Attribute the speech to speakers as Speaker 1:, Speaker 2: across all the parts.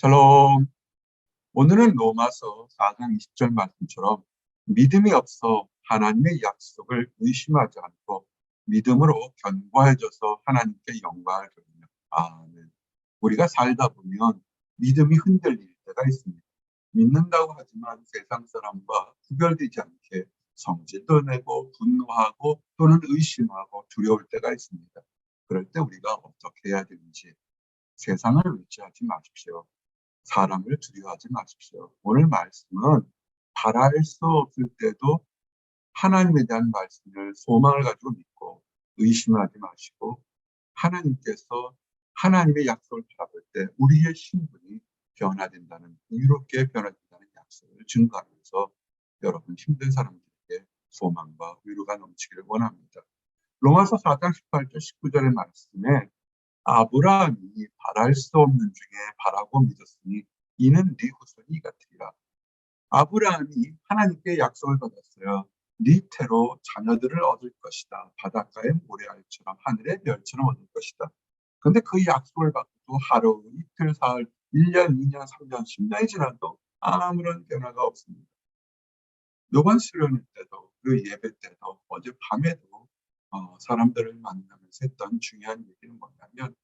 Speaker 1: 샬롬. 오늘은 로마서 4장 20절 말씀처럼 믿음이 없어 하나님의 약속을 의심하지 않고 믿음으로 견고해져서 하나님께 영광을 돌리며. 아멘. 우리가 살다 보면 믿음이 흔들릴 때가 있습니다. 믿는다고 하지만 세상 사람과 구별되지 않게 성질도 내고 분노하고 또는 의심하고 두려울 때가 있습니다. 그럴 때 우리가 어떻게 해야 되는지, 세상을 의지하지 마십시오. 사람을 두려워하지 마십시오. 오늘 말씀은 바랄 수 없을 때도 하나님에 대한 말씀을 소망을 가지고 믿고 의심하지 마시고, 하나님께서 하나님의 약속을 바라볼 때 우리의 신분이 변화된다는, 의롭게 변화된다는 약속을 증거하면서 여러분 힘든 사람들에게 소망과 위로가 넘치기를 원합니다. 로마서 4장 18절 19절의 말씀에 아브라함이 바랄 수 없는 중에 바라고 믿었으니 이는 네 후손이 같으리라. 아브라함이 하나님께 약속을 받았어요. 네 태로 자녀들을 얻을 것이다. 바닷가의 모래알처럼 하늘의 별처럼 얻을 것이다. 그런데 그 약속을 받고도 하루, 이틀, 사흘, 1년, 2년, 3년, 10년이 지나도 아무런 변화가 없습니다. 요번 수련회 때도, 그 예배 때도, 어젯밤에도 사람들을 만나면서 했던 중요한 얘기는 뭐냐면,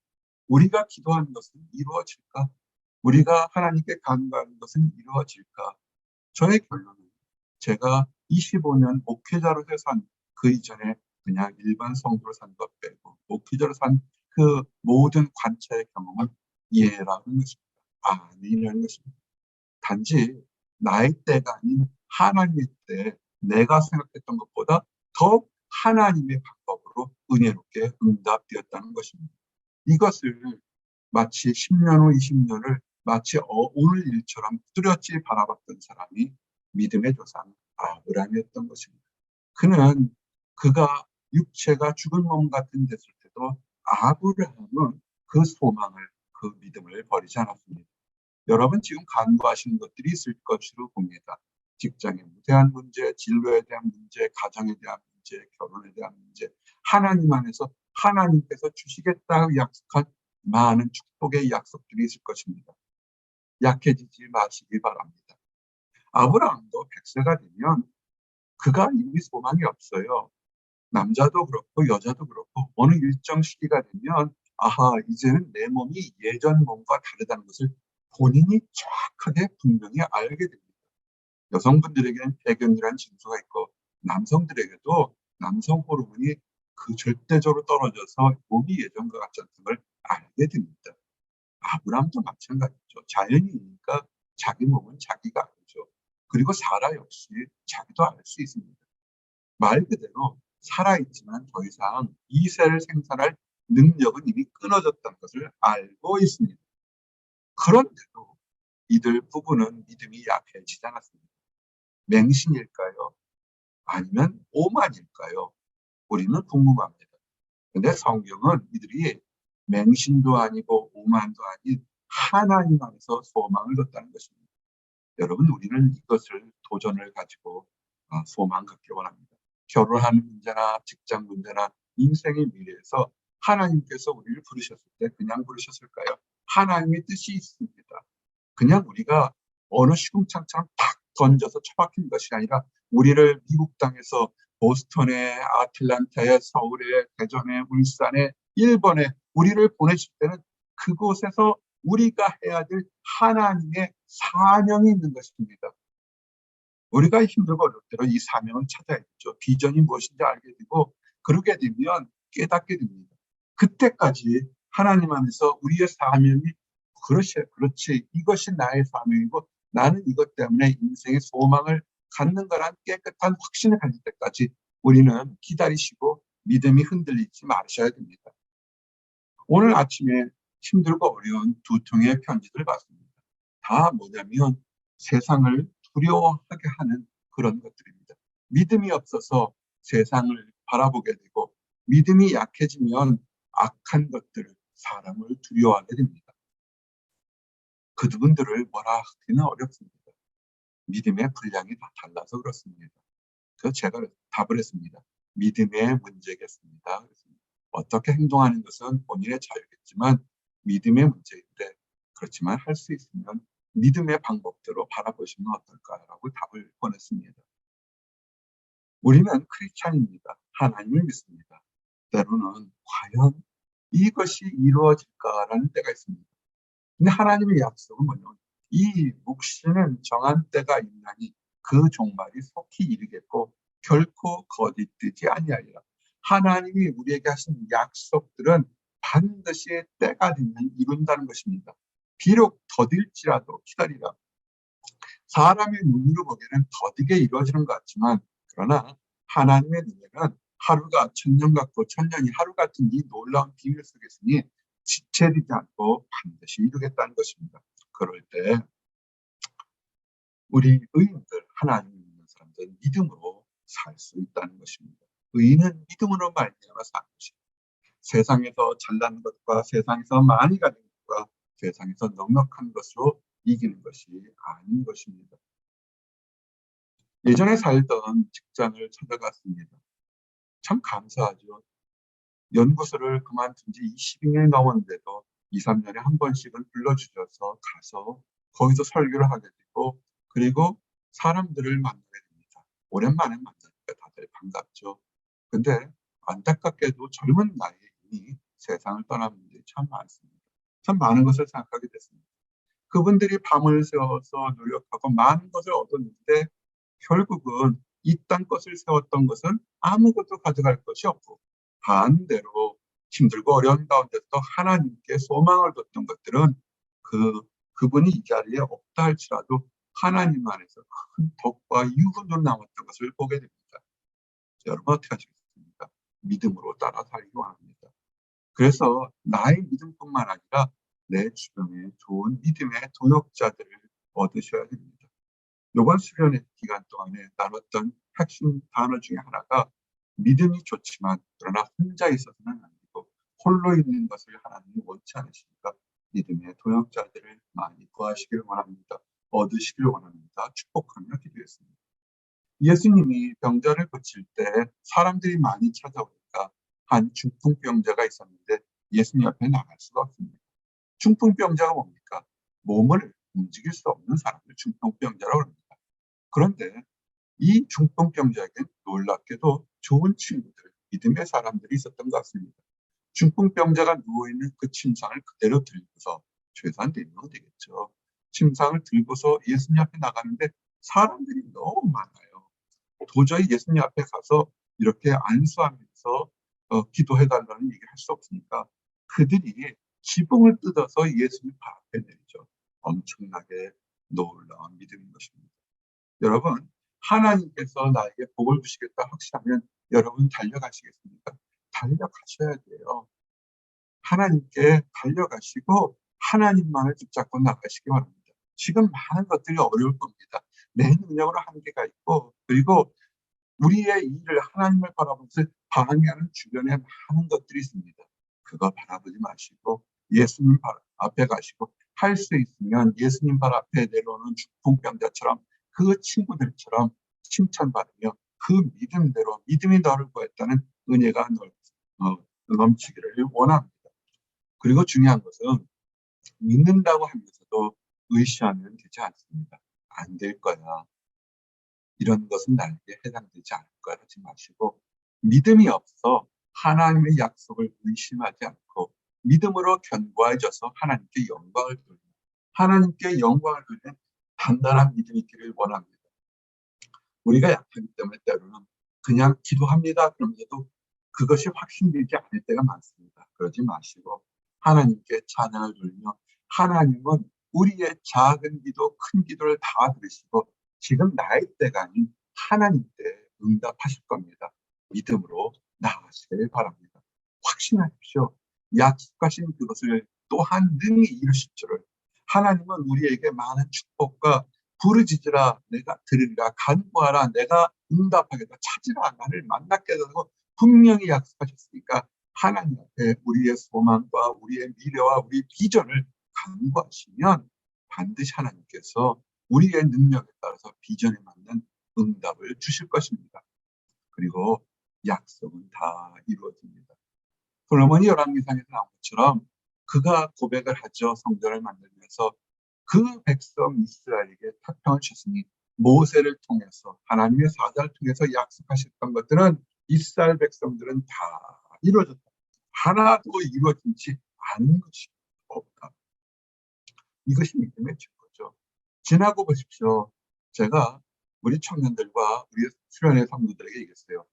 Speaker 1: 우리가 기도하는 것은 이루어질까? 우리가 하나님께 간구하는 것은 이루어질까? 저의 결론은, 제가 25년 목회자로 산 그 이전에 그냥 일반 성도로 산 것 빼고 목회자로 산 그 모든 관찰의 경험은 이해라는 것입니다. 아니라는 것입니다. 단지 나의 때가 아닌 하나님의 때, 내가 생각했던 것보다 더 하나님의 방법으로 은혜롭게 응답되었다는 것입니다. 이것을 마치 10년 후 20년을 마치 오늘 일처럼 뚜렷이 바라봤던 사람이 믿음의 조상 아브라함이었던 것입니다. 그가 육체가 죽은 몸 같은 됐을 때도 아브라함은 그 소망을, 그 믿음을 버리지 않았습니다. 여러분 지금 간구하시는 것들이 있을 것으로 봅니다. 직장에 대한 문제, 진로에 대한 문제, 가정에 대한 문제, 결혼에 대한 문제, 하나님 안에서 하나님께서 주시겠다고 약속한 많은 축복의 약속들이 있을 것입니다. 약해지지 마시기 바랍니다. 아브라함도 100세가 되면 그가 이미 소망이 없어요. 남자도 그렇고 여자도 그렇고 어느 일정 시기가 되면 아하, 이제는 내 몸이 예전 몸과 다르다는 것을 본인이 정확하게 분명히 알게 됩니다. 여성분들에게는 폐경이라는 징조가 있고, 남성들에게도 남성 호르몬이 그 절대적으로 떨어져서 몸이 예전과 같지 않은 걸 알게 됩니다. 아브라함도 마찬가지죠. 자연이니까 자기 몸은 자기가 알죠. 그리고 사라 역시 자기도 알 수 있습니다. 말 그대로 살아있지만 더 이상 이세를 생산할 능력은 이미 끊어졌다는 것을 알고 있습니다. 그런데도 이들 부부는 믿음이 약해지지 않았습니다. 맹신일까요? 아니면 오만일까요? 우리는 궁금합니다. 근데 성경은 이들이 맹신도 아니고 오만도 아닌 하나님 안에서 소망을 뒀다는 것입니다. 여러분, 우리는 이것을 도전을 가지고 소망 갖기 원합니다. 결혼하는 문제나 직장 문제나 인생의 미래에서 하나님께서 우리를 부르셨을 때 그냥 부르셨을까요? 하나님의 뜻이 있습니다. 그냥 우리가 어느 시궁창처럼 탁 던져서 처박힌 것이 아니라, 우리를 미국 땅에서 보스턴에, 아틀란타에, 서울에, 대전에, 울산에, 일본에 우리를 보내실 때는 그곳에서 우리가 해야 될 하나님의 사명이 있는 것입니다. 우리가 힘들고 어려울 때로 이 사명을 찾아야겠죠. 비전이 무엇인지 알게 되고, 그러게 되면 깨닫게 됩니다. 그때까지 하나님 안에서 우리의 사명이, 그렇지, 이것이 나의 사명이고 나는 이것 때문에 인생의 소망을 갖는 거란 깨끗한 확신을 가질 때까지 우리는 기다리시고 믿음이 흔들리지 마셔야 됩니다. 오늘 아침에 힘들고 어려운 두 통의 편지들 봤습니다. 다 뭐냐면 세상을 두려워하게 하는 그런 것들입니다. 믿음이 없어서 세상을 바라보게 되고, 믿음이 약해지면 악한 것들, 사람을 두려워하게 됩니다. 그분들을 뭐라 하기는 어렵습니다. 믿음의 분량이 다 달라서 그렇습니다. 그래서 제가 답을 했습니다. 믿음의 문제겠습니다. 어떻게 행동하는 것은 본인의 자유겠지만 믿음의 문제인데, 그렇지만 할 수 있으면 믿음의 방법대로 바라보시면 어떨까라고 답을 보냈습니다. 우리는 크리스찬입니다. 하나님을 믿습니다. 때로는 과연 이것이 이루어질까라는 때가 있습니다. 근데 하나님의 약속은 뭐냐면 이 묵시는 정한 때가 있나니 그 종말이 속히 이르겠고 결코 거짓되지 아니하리라. 하나님이 우리에게 하신 약속들은 반드시 때가 되면 이룬다는 것입니다. 비록 더딜지라도 기다리라. 사람의 눈으로 보기에는 더디게 이루어지는 것 같지만 그러나 하나님의 눈에는 하루가 천년 같고 천년이 하루 같은 이 놀라운 비밀 속에 있으니 지체되지 않고 반드시 이루겠다는 것입니다. 그럴 때 우리 의인들, 하나님을 믿는 사람들은 믿음으로 살 수 있다는 것입니다. 의인은 믿음으로 말미암아 사는 것입니다. 세상에서 잘난 것과 세상에서 많이 가진 것과 세상에서 넉넉한 것으로 이기는 것이 아닌 것입니다. 예전에 살던 직장을 찾아갔습니다. 참 감사하죠. 연구소를 그만둔 지 22년이 넘었는데도 2, 3년에 한 번씩은 불러주셔서 가서 거기서 설교를 하게 되고 그리고 사람들을 만나게 됩니다. 오랜만에 만나니까 다들 반갑죠. 근데 안타깝게도 젊은 나이에 이미 세상을 떠난 분들이 참 많습니다. 참 많은 것을 생각하게 됐습니다. 그분들이 밤을 새워서 노력하고 많은 것을 얻었는데 결국은 이 땅 것을 세웠던 것은 아무것도 가져갈 것이 없고 반대로 힘들고 어려운 가운데서 하나님께 소망을 뒀던 것들은 그분이 이 자리에 없다 할지라도 하나님 안에서 큰 덕과 유분으로 남았던 것을 보게 됩니다. 여러분 어떻게 하시겠습니까? 믿음으로 따라 살기 원합니다. 그래서 나의 믿음뿐만 아니라 내 주변에 좋은 믿음의 동역자들을 얻으셔야 됩니다. 이번 수련회 기간 동안에 나눴던 핵심 단어 중에 하나가 믿음이 좋지만 그러나 혼자 있어서는 안 되고 홀로 있는 것을 하나님이 원치 않으시니까 믿음의 동역자들을 많이 구하시길 원합니다. 얻으시길 원합니다. 축복하며 기도했습니다. 예수님이 병자를 고칠 때 사람들이 많이 찾아오니까 한 중풍병자가 있었는데 예수님 앞에 나갈 수가 없습니다. 중풍병자가 뭡니까? 몸을 움직일 수 없는 사람을 중풍병자라고 합니다. 그런데 이 중풍병자에게 놀랍게도 좋은 친구들, 믿음의 사람들이 있었던 것 같습니다. 중풍병자가 누워있는 그 침상을 그대로 들고서 최소한 4명 되겠죠. 침상을 들고서 예수님 앞에 나가는데 사람들이 너무 많아요. 도저히 예수님 앞에 가서 이렇게 안수하면서 기도해달라는 얘기를 할 수 없으니까 그들이 지붕을 뜯어서 예수님 앞에 내리죠. 엄청나게 놀라운 믿음인 것입니다. 여러분, 하나님께서 나에게 복을 주시겠다 확신하면 여러분 달려가시겠습니까? 달려가셔야 돼요. 하나님께 달려가시고 하나님만을 붙잡고 나가시기 바랍니다. 지금 많은 것들이 어려울 겁니다. 내 능력으로 한계가 있고 그리고 우리의 일을 하나님을 바라보면서 방해하는 주변에 많은 것들이 있습니다. 그거 바라보지 마시고 예수님 앞에 가시고 할 수 있으면 예수님 발 앞에 내려오는 중풍병자처럼 그 친구들처럼 칭찬받으며 그 믿음대로 믿음이 너를 구했다는 은혜가 넘치기를 원합니다. 그리고 중요한 것은 믿는다고 하면서도 의시하면 되지 않습니다. 안 될 거야. 이런 것은 나에게 해당되지 않을 거야 하지 마시고 믿음이 없어 하나님의 약속을 의심하지 않고 믿음으로 견고해져서 하나님께 영광을 돌리는 하나님께 영광을 돌리는 단단한 믿음이 있기를 원합니다. 우리가 약하기 때문에 때로는 그냥 기도합니다 그러면서도 그것이 확신되지 않을 때가 많습니다. 그러지 마시고 하나님께 찬양을 돌리며 하나님은 우리의 작은 기도 큰 기도를 다 들으시고 지금 나의 때가 아닌 하나님 때 응답하실 겁니다. 믿음으로 나아가시길 바랍니다. 확신하십시오. 약속하신 그것을 또한 능히 이루실 줄을 하나님은 우리에게 많은 축복과 부르짖으라 내가 들으리라 간구하라 내가 응답하겠다 찾으라 나를 만나게 하고 분명히 약속하셨으니까 하나님 앞에 우리의 소망과 우리의 미래와 우리의 비전을 간구하시면 반드시 하나님께서 우리의 능력에 따라서 비전에 맞는 응답을 주실 것입니다. 그리고 약속은 다 이루어집니다. 솔로몬이 열왕기상에서 나온 것처럼 그가 고백을 하죠. 성전을 만들면서 그 백성 이스라엘에게 태평을 주셨으니 모세를 통해서 하나님의 사자를 통해서 약속하셨던 것들은 이스라엘 백성들은 다 이루어졌다. 하나도 이루어지지 않은 것이 없다. 이것이 믿음의 증거죠. 지나고 보십시오. 제가 우리 청년들과 우리 수련회 성도들에게 얘기했어요.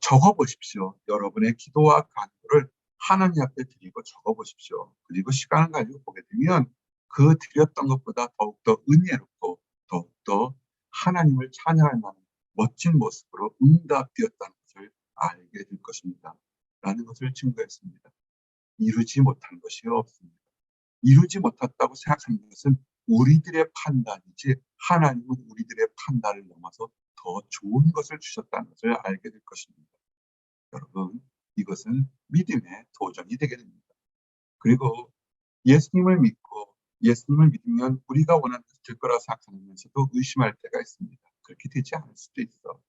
Speaker 1: 적어 보십시오. 여러분의 기도와 간구를 하나님 앞에 드리고 적어 보십시오. 그리고 시간을 가지고 보게 되면 그 드렸던 것보다 더욱더 은혜롭고 더욱더 하나님을 찬양할 만한 멋진 모습으로 응답되었다는 것을 알게 될 것입니다. 라는 것을 증거했습니다. 이루지 못한 것이 없습니다. 이루지 못했다고 생각하는 것은 우리들의 판단이지 하나님은 우리들의 판단을 넘어서 더 좋은 것을 주셨다는 것을 알게 될 것입니다. 여러분, 이것은 믿음의 도전이 되게 됩니다. 그리고 예수님을 믿고 예수님을 믿으면 우리가 원하는 것이 될 거라 생각하면서도 의심할 때가 있습니다. 그렇게 되지 않을 수도 있어.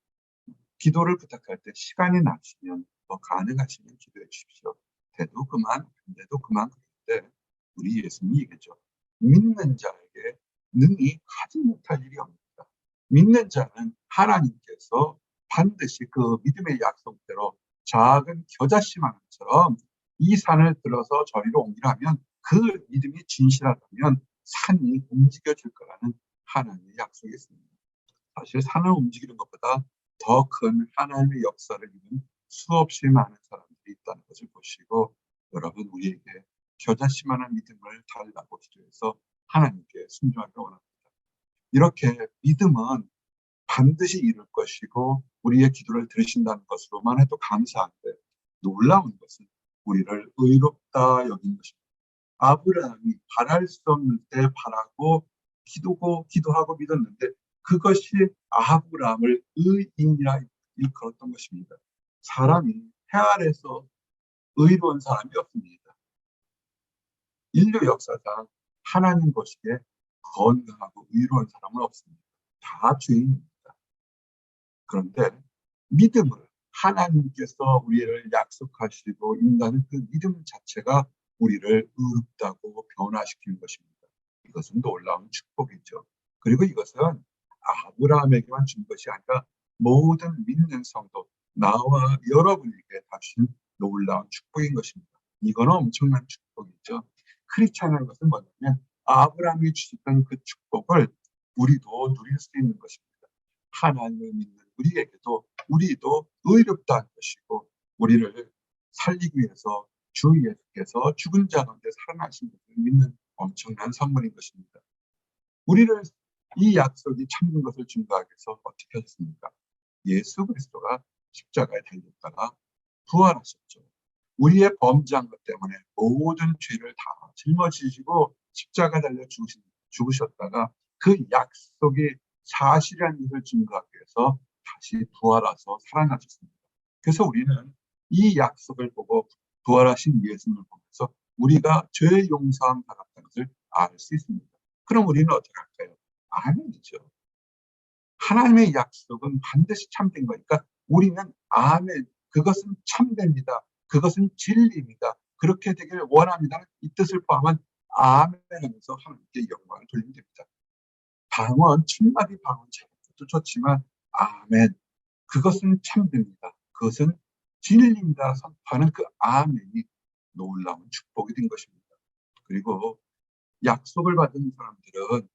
Speaker 1: 기도를 부탁할 때 시간이 나시면 가능하시면 기도해 주십시오. 돼도 그만, 안 돼도 그만. 그럴 때 우리 예수님이 얘기했죠. 믿는 자에게 능히 하지 못할 일이 없습니다. 믿는 자는 하나님께서 반드시 그 믿음의 약속대로 작은 겨자씨만처럼 이 산을 들어서 저리로 옮기라면 그 믿음이 진실하다면 산이 움직여질 거라는 하나님의 약속이 있습니다. 사실 산을 움직이는 것보다 더 큰 하나님의 역사를 이룬 수없이 많은 사람들이 있다는 것을 보시고 여러분 우리에게 겨자씨만한 믿음을 달라고 기도해서 하나님께 순종하기 원합니다. 이렇게 믿음은 반드시 이룰 것이고 우리의 기도를 들으신다는 것으로만 해도 감사한데 놀라운 것은 우리를 의롭다 여긴 것입니다. 아브라함이 바랄 수 없는 때 바라고 기도하고 믿었는데 그것이 아브라함을 의인이라 일컬었던 것입니다. 사람이 해 아래서 의로운 사람이 없습니다. 인류 역사상 하나님 보시기에 건강하고 의로운 사람은 없습니다. 다 죄인입니다. 그런데 믿음을 하나님께서 우리를 약속하시고 인다는 그 믿음 자체가 우리를 의롭다고 변화시키는 것입니다. 이것은 놀라운 축복이죠. 그리고 이것은 아브라함에게만 준 것이 아니라 모든 믿는 성도, 나와 여러분에게 다신 놀라운 축복인 것입니다. 이건 엄청난 축복이죠. 크리스찬이라는 것은 뭐냐면 아브라함이 주셨던 그 축복을 우리도 누릴 수 있는 것입니다. 하나님을 믿는 우리도 의롭다는 것이고 우리를 살리기 위해서 주 예수께서 죽은 자 가운데 살아나신 것을 믿는 엄청난 선물인 것입니다. 우리를 이 약속이 참는 것을 증거하기 위해서 어떻게 하셨습니까? 예수 그리스도가 십자가에 달렸다가 부활하셨죠. 우리의 범죄한 것 때문에 모든 죄를 다 짊어지시고 십자가에 달려 죽으셨다가 그 약속이 사실이라는 것을 증거하기 위해서 다시 부활하셔서 살아나셨습니다. 그래서 우리는 이 약속을 보고 부활하신 예수님을 보면서 우리가 죄 용서함 받았다는 것을 알 수 있습니다. 그럼 우리는 어떻게 할까요? 아멘이죠. 하나님의 약속은 반드시 참된 거니까 우리는 아멘, 그것은 참됩니다. 그것은 진리입니다. 그렇게 되길 원합니다. 이 뜻을 포함한 아멘 하면서 하나님께 영광을 돌리면 됩니다. 천마디 방언 잘도 좋지만 아멘, 그것은 참됩니다. 그것은 진리입니다. 선포하는 그 아멘이 놀라운 축복이 된 것입니다. 그리고 약속을 받은 사람들은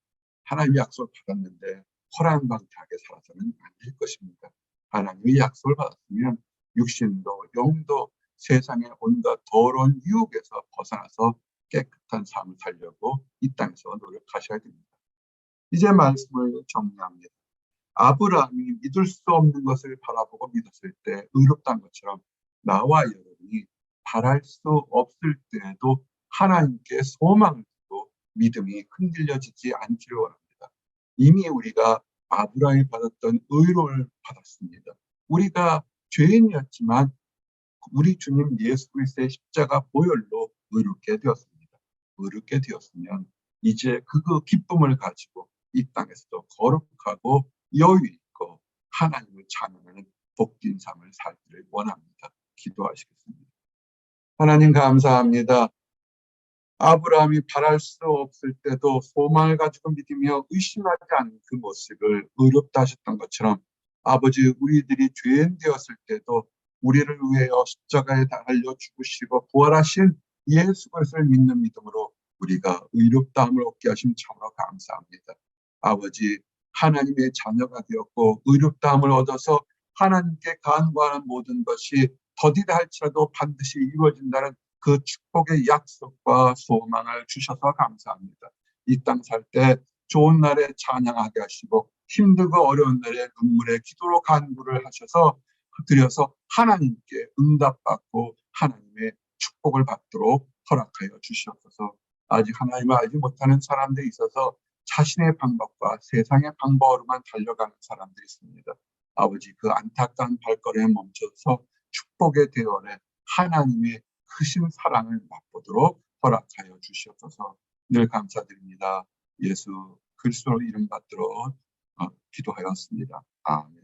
Speaker 1: 하나님의 약속을 받았는데 호랑방탕하게 살아서는 안 될 것입니다. 하나님의 약속을 받았으면 육신도 영도 세상의 온갖 더러운 유혹에서 벗어나서 깨끗한 삶을 살려고 이 땅에서 노력하셔야 됩니다. 이제 말씀을 정리합니다. 아브라함이 믿을 수 없는 것을 바라보고 믿었을 때 의롭다는 것처럼 나와 여러분이 바랄 수 없을 때에도 하나님께 소망을 두고 믿음이 흔들려지지 않기를 원합니다. 이미 우리가 아브라함이 받았던 의로움을 받았습니다. 우리가 죄인이었지만 우리 주님 예수 그리스도의 십자가 보혈로 의롭게 되었습니다. 의롭게 되었으면 이제 그 기쁨을 가지고 이 땅에서도 거룩하고 여유 있고 하나님을 찬양하는 복된 삶을 살기를 원합니다. 기도하시겠습니다. 하나님 감사합니다. 아브라함이 바랄 수 없을 때도 소망을 가지고 믿으며 의심하지 않는 그 모습을 의롭다 하셨던 것처럼 아버지 우리들이 죄인 되었을 때도 우리를 위하여 십자가에 달려 죽으시고 부활하신 예수 그리스도를 믿는 믿음으로 우리가 의롭다함을 얻게 하심 참으로 감사합니다. 아버지 하나님의 자녀가 되었고 의롭다함을 얻어서 하나님께 간구하는 모든 것이 더디다 할지라도 반드시 이루어진다는 그 축복의 약속과 소망을 주셔서 감사합니다. 이 땅 살 때 좋은 날에 찬양하게 하시고 힘들고 어려운 날에 눈물의 기도로 간구를 하셔서 드려서 하나님께 응답받고 하나님의 축복을 받도록 허락하여 주시옵소서. 아직 하나님을 알지 못하는 사람들이 있어서 자신의 방법과 세상의 방법으로만 달려가는 사람들이 있습니다. 아버지 그 안타까운 발걸음에 멈춰서 축복의 대원에 하나님의 크신 사랑을 맛보도록 허락하여 주시옵소서. 늘 감사드립니다. 예수 그리스도로 이름 받들어 기도하였습니다. 아멘.